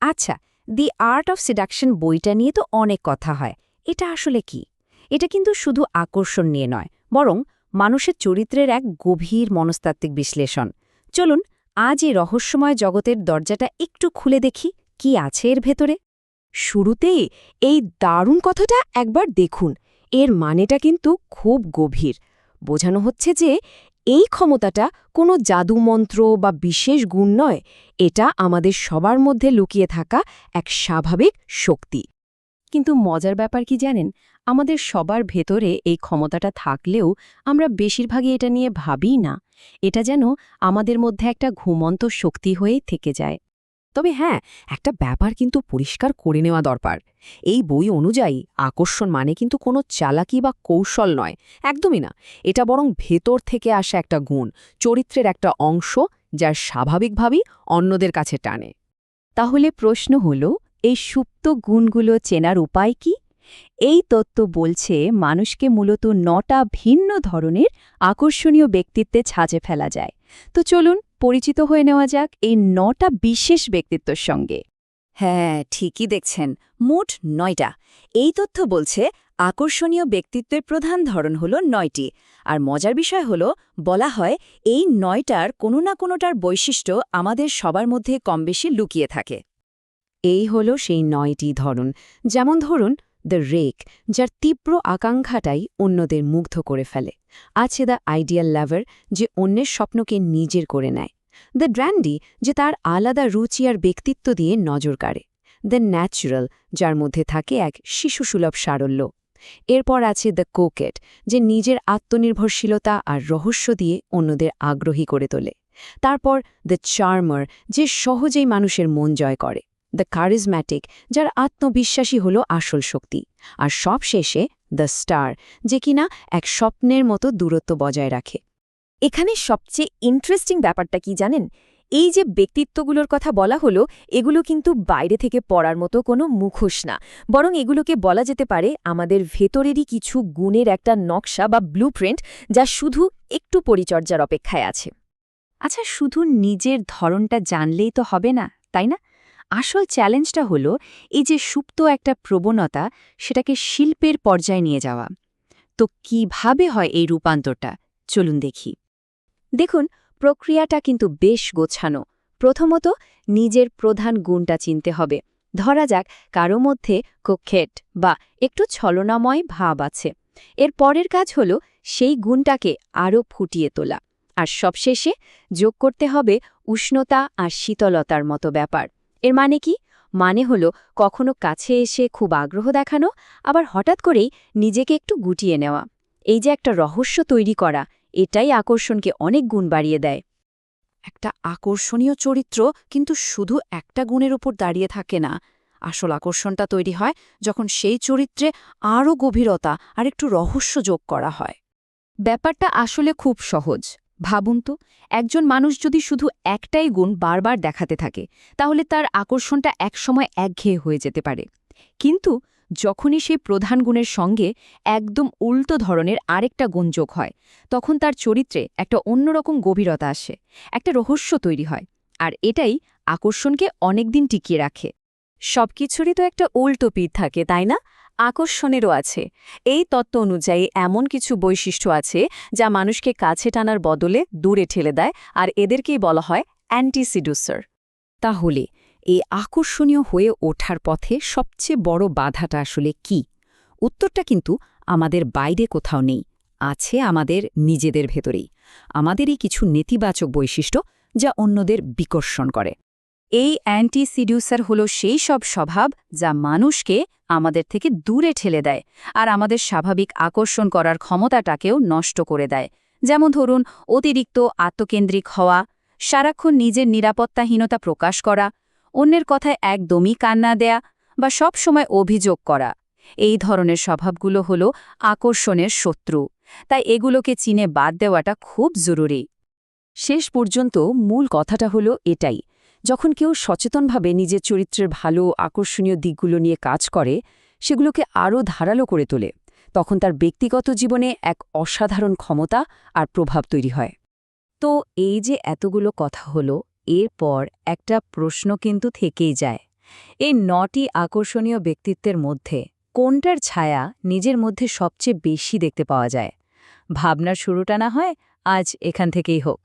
আচ্ছা, দি art of seduction বইটা নিয়ে তো অনেক কথা হয়। এটা আসলে কি? এটা কিন্তু শুধু আকর্ষণ নিয়ে নয়, বরং মানুষের চরিত্রের এক গভীর মনস্তাত্ত্বিক বিশ্লেষণ। চলুন আজ এই রহস্যময় জগতের দরজাটা একটু খুলে দেখি কি আছে এর ভেতরে। শুরুতেই এই দারুণ কথাটা একবার দেখুন। এর মানেটা কিন্তু খুব গভীর। বোঝানো হচ্ছে যে এই ক্ষমতাটা কোনো জাদুমন্ত্র বা বিশেষ গুণ নয়, এটা আমাদের সবার মধ্যে লুকিয়ে থাকা এক স্বাভাবিক শক্তি। কিন্তু মজার ব্যাপার কি জানেন, আমাদের সবার ভেতরে এই ক্ষমতাটা থাকলেও আমরা বেশিরভাগই এটা নিয়ে ভাবিই না। এটা যেন আমাদের মধ্যে একটা ঘুমন্ত শক্তি হয়েই থেকে যায়। তবে হ্যাঁ, একটা ব্যাপার কিন্তু পরিষ্কার করে নেওয়া দরকার। এই বই অনুযায়ী আকর্ষণ মানে কিন্তু কোনো চালাকি বা কৌশল নয়, একদমই না। এটা বরং ভেতর থেকে আসা একটা গুণ, চরিত্রের একটা অংশ, যার স্বাভাবিকভাবেই অন্যদের কাছে টানে। তাহলে প্রশ্ন হল, এই সুপ্ত গুণগুলো চেনার উপায় কি? এই তত্ত্ব বলছে মানুষকে মূলত ৯টা ভিন্ন ধরনের আকর্ষণীয় ব্যক্তিত্বে ছাঁচে ফেলা যায়। তো চলুন পরিচিত হয়ে নেওয়া যাক এই ৯টা বিশেষ ব্যক্তিত্বের সঙ্গে। হ্যাঁ, ঠিকই দেখছেন, মোট ৯টা। এই তথ্য বলছে আকর্ষণীয় ব্যক্তিত্বের প্রধান ধরন হল ৯টি। আর মজার বিষয় হল, বলা হয় এই ৯টার কোনো না কোনোটার বৈশিষ্ট্য আমাদের সবার মধ্যে কমবেশি লুকিয়ে থাকে। এই হল সেই ৯টি ধরন। যেমন ধরুন দ্য রেক, যার তীব্র আকাঙ্ক্ষাটাই অন্যদের মুগ্ধ করে ফেলে। আছে দ্য আইডিয়াল লাভার, যে অন্যের স্বপ্নকে নিজের করে নেয়। দ্য ড্র্যান্ডি, যে তার আলাদা রুচি আর ব্যক্তিত্ব দিয়ে নজর কাড়ে। দ্য ন্যাচুরাল, যার মধ্যে থাকে এক শিশুসুলভ সারল্য। এরপর আছে দ্য কোকেট, যে নিজের আত্মনির্ভরশীলতা আর রহস্য দিয়ে অন্যদের আগ্রহী করে তোলে। তারপর দ্য চার্মার, যে সহজেই মানুষের মন জয় করে। দ্য কারিজম্যাটিক, যার আত্মবিশ্বাসী হল আসল শক্তি। আর সবশেষে দ্য স্টার, যে কিনা এক স্বপ্নের মতো দূরত্ব বজায় রাখে। এখানে সবচেয়ে ইন্টারেস্টিং ব্যাপারটা কি জানেন? এই যে ব্যক্তিত্বগুলোর কথা বলা হলো, এগুলো কিন্তু বাইরে থেকে পড়ার মতো কোনো মুখোশ না, বরং এগুলোকে বলা যেতে পারে আমাদের ভেতরেরই কিছু গুণের একটা নকশা বা ব্লুপ্রিন্ট, যা শুধু একটু পরিচর্যার অপেক্ষায় আছে। আচ্ছা, শুধু নিজের ধরনটা জানলেই তো হবে না, তাই না? আসল চ্যালেঞ্জটা হলো এই যে সুপ্ত একটা প্রবণতা, সেটাকে শিল্পের পর্যায়ে নিয়ে যাওয়া। তো কিভাবে হয় এই রূপান্তরটা? চলুন দেখি। দেখুন, প্রক্রিয়াটা কিন্তু বেশ গোছানো। প্রথমত নিজের প্রধান গুণটা চিনতে হবে। ধরা যাক কারো মধ্যে কোকেট বা একটু ছলনাময় ভাব আছে। এর পরের কাজ হলো সেই গুণটাকে আরও ফুটিয়ে তোলা। আর সবশেষে যোগ করতে হবে উষ্ণতা আর শীতলতার মতো ব্যাপার। এর মানে কি? মানে হলো কখনো কাছে এসে খুব আগ্রহ দেখানো, আবার হঠাৎ করেই নিজেকে একটু গুটিয়ে নেওয়া। এই যে একটা রহস্য তৈরি করা, এটাই আকর্ষণকে অনেক গুণ বাড়িয়ে দেয়। একটা আকর্ষণীয় চরিত্র কিন্তু শুধু একটা গুণের উপর দাঁড়িয়ে থাকে না। আসল আকর্ষণটা তৈরি হয় যখন সেই চরিত্রে আরও গভীরতা আর একটু রহস্য যোগ করা হয়। ব্যাপারটা আসলে খুব সহজ। ভাবুন তো, একজন মানুষ যদি শুধু একটাই গুণ বারবার দেখাতে থাকে, তাহলে তার আকর্ষণটা একসময় একঘেয়ে হয়ে যেতে পারে। কিন্তু যখনই সেই প্রধান গুণের সঙ্গে একদম উল্টো ধরনের আরেকটা গুণ যোগ হয়, তখন তার চরিত্রে একটা অন্যরকম গভীরতা আসে, একটা রহস্য তৈরি হয়। আর এটাই আকর্ষণকে অনেকদিন টিকিয়ে রাখে। সবকিছুরই তো একটা উল্টো পিঠ থাকে, তাই না? আকর্ষণেরও আছে। এই তত্ত্ব অনুযায়ী এমন কিছু বৈশিষ্ট্য আছে যা মানুষকে কাছে টানার বদলে দূরে ঠেলে দেয়, আর এদেরকেই বলা হয় অ্যান্টি সিডুসার। তাহলে এই আকর্ষণীয় হয়ে ওঠার পথে সবচেয়ে বড় বাধাটা আসলে কি? উত্তরটা কিন্তু আমাদের বাইরে কোথাও নেই, আছে আমাদের নিজেদের ভেতরেই। আমাদেরই কিছু নেতিবাচক বৈশিষ্ট্য যা অন্যদের বিকর্ষণ করে। এই অ্যান্টি সিডিউসার হলো সেই সব স্বভাব যা মানুষকে আমাদের থেকে দূরে ঠেলে দেয় আর আমাদের স্বাভাবিক আকর্ষণ করার ক্ষমতাটাকেও নষ্ট করে দেয়। যেমন ধরুন, অতিরিক্ত আত্মকেন্দ্রিক হওয়া, সারাক্ষণ নিজের নিরাপত্তাহীনতা প্রকাশ করা, অন্যের কথায় একদমই কান না দেয়া বা সব সময় অভিযোগ করা। এই ধরনের স্বভাবগুলো হলো আকর্ষণের শত্রু। তাই এগুলোকে চিনে বাদ দেওয়াটা খুব জরুরি। শেষ পর্যন্ত মূল কথাটা হলো এটাই, যখন কেউ সচেতনভাবে নিজের চরিত্রের ভালো আকর্ষণীয় দিকগুলো নিয়ে কাজ করে, সেগুলোকে আরও ধারালো করে তোলে, তখন তার ব্যক্তিগত জীবনে এক অসাধারণ ক্ষমতা আর প্রভাব তৈরি হয়। তো এই যে এতগুলো কথা হলো, এরপর একটা প্রশ্ন কিন্তু থেকেই যায়। এই ৯টি আকর্ষণীয় ব্যক্তিত্বের মধ্যে কোনটার ছায়া নিজের মধ্যে সবচেয়ে বেশি দেখতে পাওয়া যায়? ভাবনার শুরুটা না হয় আজ এখান থেকেই হোক।